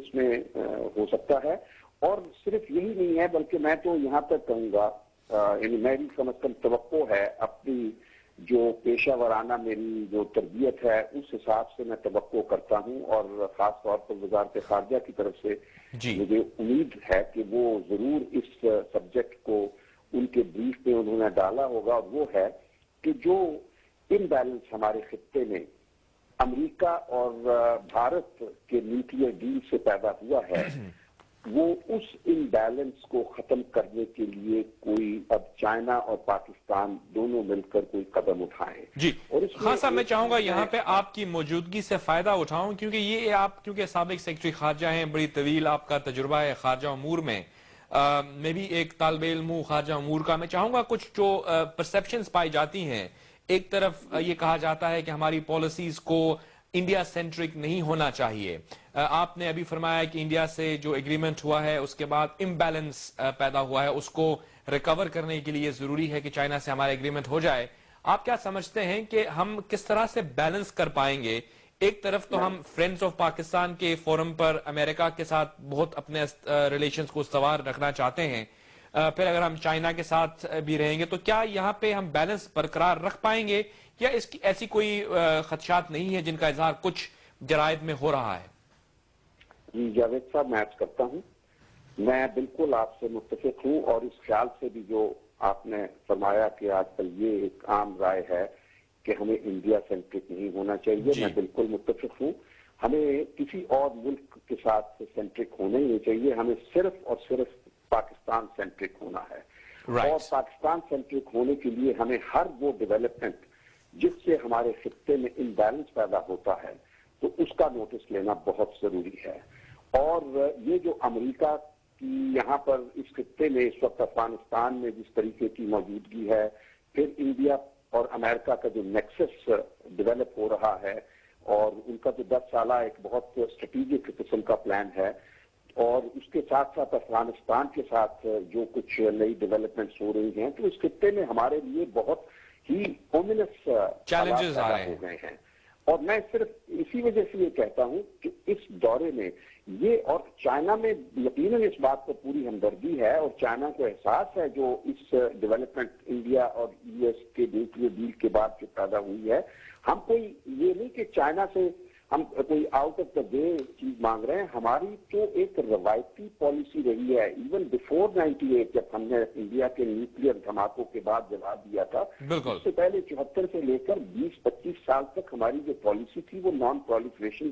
اس میں ہو سکتا ہے. اور صرف یہی نہیں ہے بلکہ میں تو یہاں تک کہوں گا، یعنی میری کم از کم توقع ہے، اپنی جو پیشہ ورانہ میری جو تربیت ہے اس حساب سے میں توقع کرتا ہوں، اور خاص طور پر وزارت خارجہ کی طرف سے مجھے امید ہے کہ وہ ضرور اس سبجیکٹ کو ان کے بریف میں انہوں نے ڈالا ہوگا، اور وہ ہے کہ جو امبیلنس ہمارے خطے میں امریکہ اور بھارت کے نیوکلیئر ڈیل سے پیدا ہوا ہے، وہ اس امبیلنس کو ختم کرنے کے لیے کوئی اب چائنا اور پاکستان دونوں مل کر کوئی قدم اٹھائیں. جی خان صاحب، میں چاہوں گا یہاں پہ آپ کی موجودگی سے فائدہ اٹھاؤں، کیونکہ یہ آپ کیونکہ سابق سیکرٹری خارجہ ہیں، بڑی طویل آپ کا تجربہ ہے خارجہ امور میں، میں بھی ایک طالب علم ہوں خارجہ امور کا. میں چاہوں گا کچھ جو پرسیپشنز پائی جاتی ہیں، ایک طرف یہ کہا جاتا ہے کہ ہماری پالیسیز کو انڈیا سینٹرک نہیں ہونا چاہیے. آپ نے ابھی فرمایا کہ انڈیا سے جو ایگریمنٹ ہوا ہے اس کے بعد امبیلنس پیدا ہوا ہے، اس کو ریکور کرنے کے لیے ضروری ہے کہ چائنا سے ہمارا ایگریمنٹ ہو جائے. آپ کیا سمجھتے ہیں کہ ہم کس طرح سے بیلنس کر پائیں گے؟ ایک طرف تو ہم فرینڈز آف پاکستان کے فورم پر امریکہ کے ساتھ بہت اپنے ریلیشنز کو استوار رکھنا چاہتے ہیں، پھر اگر ہم چائنا کے ساتھ بھی رہیں گے تو کیا یہاں پہ ہم بیلنس برقرار رکھ پائیں گے، یا اس کی ایسی کوئی خدشات نہیں ہے جن کا اظہار کچھ جرائد میں ہو رہا ہے؟ جی جاوید صاحب، میں عرض کرتا ہوں، میں بالکل آپ سے متفق ہوں، اور اس خیال سے بھی جو آپ نے فرمایا کہ آج کل یہ ایک عام رائے ہے کہ ہمیں انڈیا سینٹرک نہیں ہونا چاہیے، میں بالکل متفق ہوں. ہمیں کسی اور ملک کے ساتھ سینٹرک ہونا ہی نہیں چاہیے، ہمیں صرف اور صرف پاکستان سینٹرک ہونا ہے. اور پاکستان سینٹرک ہونے کے لیے ہمیں ہر وہ ڈیولپمنٹ جس سے ہمارے خطے میں امبیلنس پیدا ہوتا ہے تو اس کا نوٹس لینا بہت ضروری ہے. اور یہ جو امریکہ کی یہاں پر اس خطے میں اس وقت افغانستان میں جس طریقے کی موجودگی ہے، پھر انڈیا اور امریکہ کا جو نیکسس ڈیولپ ہو رہا ہے، اور ان کا جو 10 سالہ ایک بہت اسٹریٹجک قسم کا پلان ہے، اور اس کے ساتھ ساتھ افغانستان کے ساتھ جو کچھ نئی ڈیولپمنٹس ہو رہی ہیں، تو اس خطے میں ہمارے لیے بہت ہی اومینس چیلنجز پیدا ہو گئے ہیں. اور میں صرف اسی وجہ سے یہ کہتا ہوں کہ اس دورے میں یہ، اور چائنا میں یقیناً اس بات پر پوری ہمدردی ہے، اور چائنا کو احساس ہے جو اس ڈیولپمنٹ انڈیا اور یو ایس کے نیوکلیئر ڈیل کے بعد جو پیدا ہوئی ہے. ہم کوئی یہ نہیں کہ چائنا سے ہم کوئی آؤٹ آف دا وے چیز مانگ رہے ہیں، ہماری جو ایک روایتی پالیسی رہی ہے ایون بیفور 98 جب ہم نے انڈیا کے نیوکلیئر دھماکوں کے بعد جواب دیا تھا، اس سے پہلے 74 سے لے کر 20-25 سال تک ہماری جو پالیسی تھی وہ نان پرولیفریشن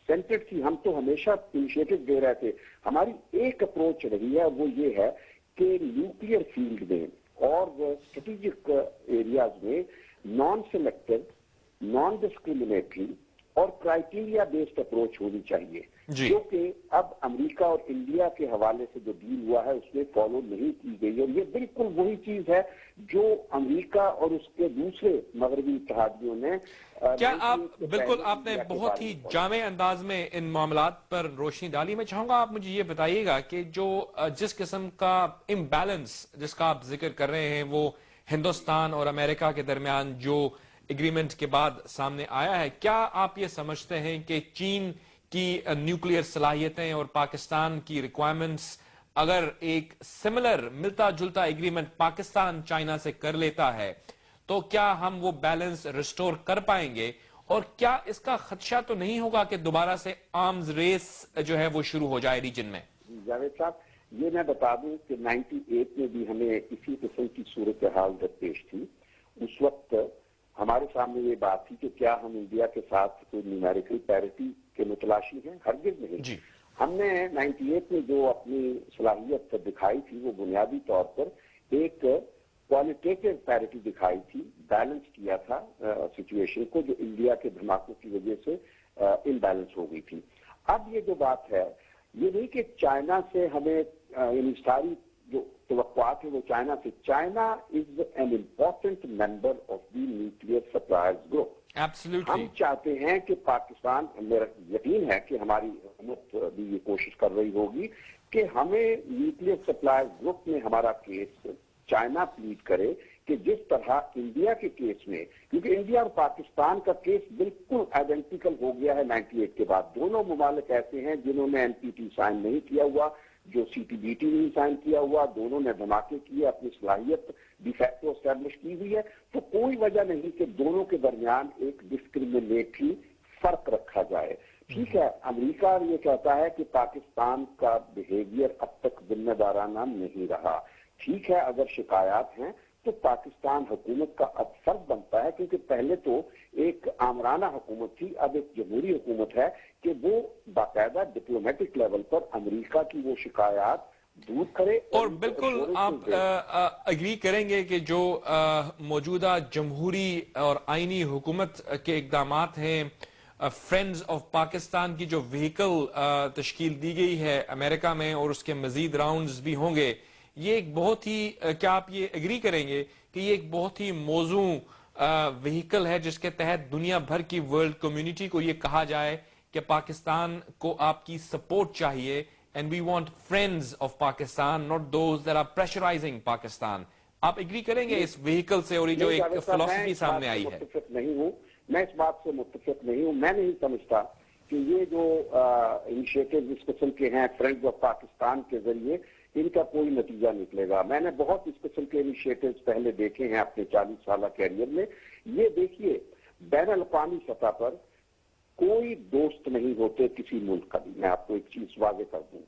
سینٹرڈ تھی. ہم تو ہمیشہ انیشیٹو دے رہے تھے. ہماری ایک اپروچ رہی ہے، وہ یہ ہے کہ نیوکلیئر فیلڈ میں اور اسٹریٹجک ایریاز میں نان سلیکٹو، نان ڈسکریمنیٹری اور کرائٹیریا بیسڈ اپروچ ہونی چاہیے، جو کہ اب امریکہ اور انڈیا کے حوالے سے جو ڈیل ہوا ہے اس میں فالو نہیں کی گئی. اور یہ بالکل وہی چیز ہے جو امریکہ اور اس کے دوسرے مغربی اتحادیوں نے کیا آپ نے بہت ہی جامع انداز میں ان معاملات پر روشنی ڈالی. میں چاہوں گا آپ مجھے یہ بتائیے گا کہ جو جس قسم کا امبیلنس جس کا آپ ذکر کر رہے ہیں وہ ہندوستان اور امریکہ کے درمیان جو ایگریمنٹ کے بعد سامنے آیا ہے، کیا آپ یہ سمجھتے ہیں کہ چین کی نیوکلیئر صلاحیتیں اور پاکستان کی ریکوائرمنٹس اگر ایک سملر ملتا جلتا ایگریمنٹ پاکستان چائنا سے کر لیتا ہے تو کیا ہم وہ بیلنس ریسٹور کر پائیں گے؟ اور کیا اس کا خدشہ تو نہیں ہوگا کہ دوبارہ سے آرمز ریس جو ہے وہ شروع ہو جائے ریجن میں؟ جاوید صاحب، یہ میں بتا دوں کہ 98 میں بھی ہمیں اسی قسم کی صورتحال درپیش تھی. اس وقت ہمارے سامنے یہ بات تھی کہ کیا ہم انڈیا کے ساتھ کوئی نیومیریکل پیرٹی کے متلاشی ہیں؟ ہرگز نہیں. ہم نے 98 میں جو اپنی صلاحیت دکھائی تھی وہ بنیادی طور پر ایک کوالٹیٹیو پیرٹی دکھائی تھی، بیلنس کیا تھا سچویشن کو جو انڈیا کے دھماکوں کی وجہ سے امبیلنس ہو گئی تھی. اب یہ جو بات ہے، یہ نہیں کہ چائنا سے ہمیں یعنی ساری جو توقعات ہیں وہ چائنا سے، China is an important member of the nuclear suppliers group. ہم چاہتے ہیں کہ پاکستان، میرا یقین ہے کہ ہماری حکومت بھی یہ کوشش کر رہی ہوگی کہ ہمیں نیوکلیئر سپلائرز گروپ میں ہمارا کیس چائنا پلیڈ کرے کہ جس طرح انڈیا کے کیس میں، کیونکہ انڈیا اور پاکستان کا کیس بالکل آئیڈینٹیکل ہو گیا ہے 98 کے بعد، دونوں ممالک ایسے ہیں جنہوں نے NPT سائن نہیں کیا ہوا، جو CTBT نہیں سائن کیا ہوا، دونوں نے دھماکے کیے، اپنی صلاحیت ڈی فیکٹو اسٹیبلش کی ہوئی ہے، تو کوئی وجہ نہیں کہ دونوں کے درمیان ایک ڈسکریمنیٹری فرق رکھا جائے۔ ٹھیک ہے، امریکہ یہ کہتا ہے کہ پاکستان کا بیہیویئر اب تک ذمہ دارانہ نہیں رہا۔ ٹھیک ہے، اگر شکایات ہیں تو پاکستان حکومت کا اب فرض بنتا ہے، کیونکہ پہلے تو ایک آمرانہ حکومت تھی، اب ایک جمہوری حکومت ہے، کہ وہ باقاعدہ ڈپلومیٹک لیول پر امریکہ کی وہ شکایات دور کرے۔ اور بالکل آپ اگری کریں گے کہ جو موجودہ جمہوری اور آئینی حکومت کے اقدامات ہیں، فرینڈز آف پاکستان کی جو وہیکل تشکیل دی گئی ہے امریکہ میں، اور اس کے مزید راؤنڈز بھی ہوں گے، یہ ایک بہت ہی، کیا آپ یہ اگری کریں گے کہ یہ ایک بہت ہی موزوں وہیکل ہے جس کے تحت دنیا بھر کی ورلڈ کمیونٹی کو یہ کہا جائے کہ پاکستان کو آپ کی سپورٹ چاہیے، and we want friends of Pakistan, not those that are pressurizing Pakistan. آپ اگری کریں گے اس وہیکل سے، اور یہ جو ایک فلسفی سامنے آئی ہے؟ متفق نہیں ہوں، میں اس بات سے متفق نہیں ہوں۔ میں نہیں سمجھتا کہ یہ جو انیشیٹو اس قسم کے ہیں فرینڈز آف پاکستان کے ذریعے، ان کا کوئی نتیجہ نکلے گا۔ میں نے بہت اس قسم کے انیشیٹوز پہلے دیکھے ہیں اپنے 40 سالہ کیریئر میں۔ یہ دیکھیے، بین الاقوامی سطح پر کوئی دوست نہیں ہوتے کسی ملک کا بھی، میں آپ کو ایک چیز واضح کر دوں،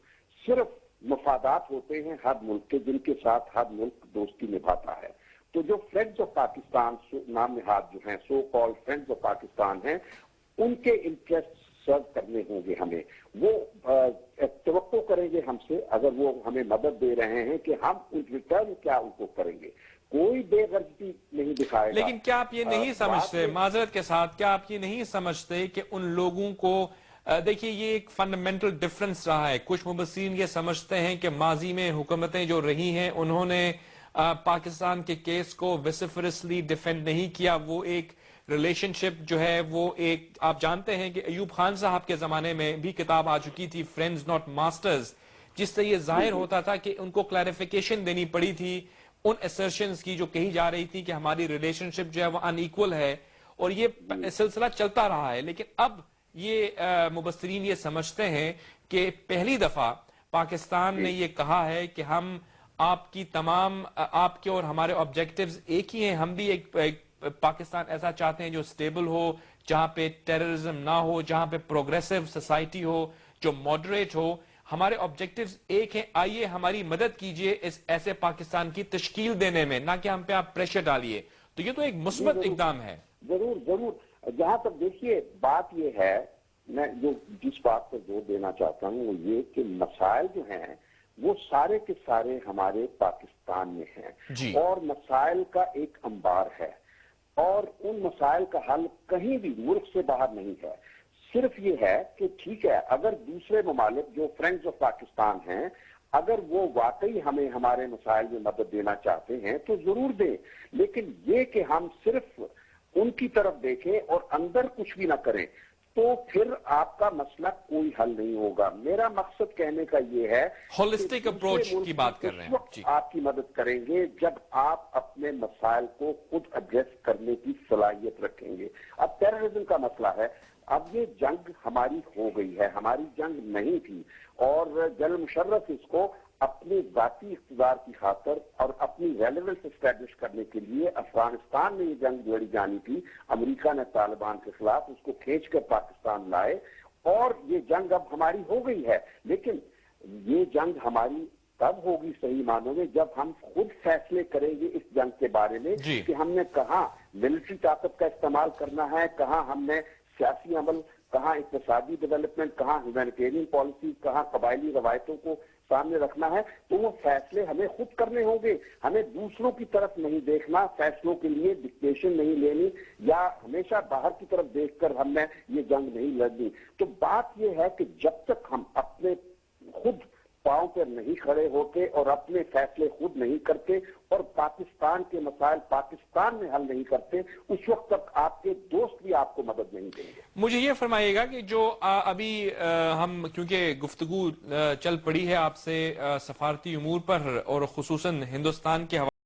صرف مفادات ہوتے ہیں ہر ملک کے، جن کے ساتھ ہر ملک دوستی نبھاتا ہے۔ تو جو فرینڈز آف پاکستان نام نہاد جو ہیں، سو کال فرینڈز آف پاکستان ہیں، ان کے انٹرسٹ سرو کرنے ہوں گے ہمیں، وہ توقع کریں گے ہم سے، اگر وہ ہمیں مدد دے رہے ہیں، کہ ہم ان ریٹرن کیا ان کو کریں گے، کوئی بے غرضی نہیں دکھائے گا۔ لیکن کیا آپ یہ نہیں سمجھتے، معذرت کے ساتھ، کیا آپ یہ نہیں سمجھتے کہ ان لوگوں کو، دیکھیے یہ ایک فنڈامنٹل ڈفرنس رہا ہے، کچھ مبصرین یہ سمجھتے ہیں کہ ماضی میں حکومتیں جو رہی ہیں انہوں نے پاکستان کے کیس کو ویسیفرسلی ڈیفینڈ نہیں کیا، وہ ایک ریلیشن شپ جو ہے وہ ایک، آپ جانتے ہیں کہ ایوب خان صاحب کے زمانے میں بھی کتاب آ چکی تھی فرینڈز ناٹ ماسٹرز، جس سے یہ ظاہر ہوتا تھا کہ ان کو کلیریفیکیشن دینی پڑی تھی ان اسرشنز کی جو کہی جا رہی تھی کہ ہماری ریلیشن شپ جو ہے وہ ان ایکول ہے، اور یہ سلسلہ چلتا رہا ہے۔ لیکن اب یہ مبصرین یہ سمجھتے ہیں کہ پہلی دفعہ پاکستان نے یہ کہا ہے کہ ہم آپ کی تمام، آپ کے اور ہمارے آبجیکٹیوز ایک ہی ہیں، ہم بھی ایک پاکستان ایسا چاہتے ہیں جو سٹیبل ہو، جہاں پہ ٹیررزم نہ ہو، جہاں پہ پروگریسو سوسائٹی ہو، جو ماڈریٹ ہو، ہمارے آبجیکٹیوز ایک ہیں، آئیے ہماری مدد کیجئے اس ایسے پاکستان کی تشکیل دینے میں، نہ کہ ہم پہ آپ پریشر ڈالیے۔ تو یہ تو ایک مثبت اقدام ہے۔ ضرور ضرور، جہاں تک دیکھیے بات یہ ہے، میں جو جس بات پر زور دینا چاہتا ہوں وہ یہ کہ مسائل جو ہیں وہ سارے کے سارے ہمارے پاکستان میں ہیں، اور مسائل کا ایک انبار ہے، اور ان مسائل کا حل کہیں بھی ملک سے باہر نہیں ہے۔ صرف یہ ہے کہ ٹھیک ہے، اگر دوسرے ممالک جو فرینڈز آف پاکستان ہیں، اگر وہ واقعی ہمیں ہمارے مسائل میں مدد دینا چاہتے ہیں تو ضرور دیں، لیکن یہ کہ ہم صرف ان کی طرف دیکھیں اور اندر کچھ بھی نہ کریں تو پھر آپ کا مسئلہ کوئی حل نہیں ہوگا۔ میرا مقصد کہنے کا یہ ہے، ہولسٹک اپروچ کی بات کر رہے ہیں، آپ کی مدد کریں گے جب آپ اپنے مسائل کو خود ایڈریس کرنے کی صلاحیت رکھیں گے۔ اب ٹیررزم کا مسئلہ ہے، اب یہ جنگ ہماری ہو گئی ہے، ہماری جنگ نہیں تھی، اور جنرل مشرف اس کو اپنی ذاتی اقتدار کی خاطر اور اپنی ریلیونس اسٹیبلش کرنے کے لیے افغانستان میں یہ جنگ لڑی جانی تھی، امریکہ نے طالبان کے خلاف اس کو کھینچ کر پاکستان لائے، اور یہ جنگ اب ہماری ہو گئی ہے۔ لیکن یہ جنگ ہماری تب ہوگی صحیح معنوں میں جب ہم خود فیصلے کریں گے اس جنگ کے بارے میں کہ ہم نے کہاں ملٹری طاقت کا استعمال کرنا ہے، کہاں ہم نے سیاسی عمل، کہاں اقتصادی ڈیولپمنٹ، کہاں ہیومینیٹیرین پالیسی، کہاں قبائلی روایتوں کو سامنے رکھنا ہے، تو وہ فیصلے ہمیں خود کرنے ہوں گے۔ ہمیں دوسروں کی طرف نہیں دیکھنا، فیصلوں کے لیے ڈکٹیشن نہیں لینی، یا ہمیشہ باہر کی طرف دیکھ کر ہم نے یہ جنگ نہیں لڑنی۔ تو بات یہ ہے کہ جب تک ہم اپنے خود پاؤں پر نہیں کھڑے ہوتے اور اپنے فیصلے خود نہیں کرتے اور پاکستان کے مسائل پاکستان میں حل نہیں کرتے، اس وقت تک آپ کے دوست بھی آپ کو مدد نہیں دیں گے۔ مجھے یہ فرمائیے گا کہ جو ابھی ہم، کیونکہ گفتگو چل پڑی ہے آپ سے سفارتی امور پر اور خصوصاً ہندوستان کے حوالے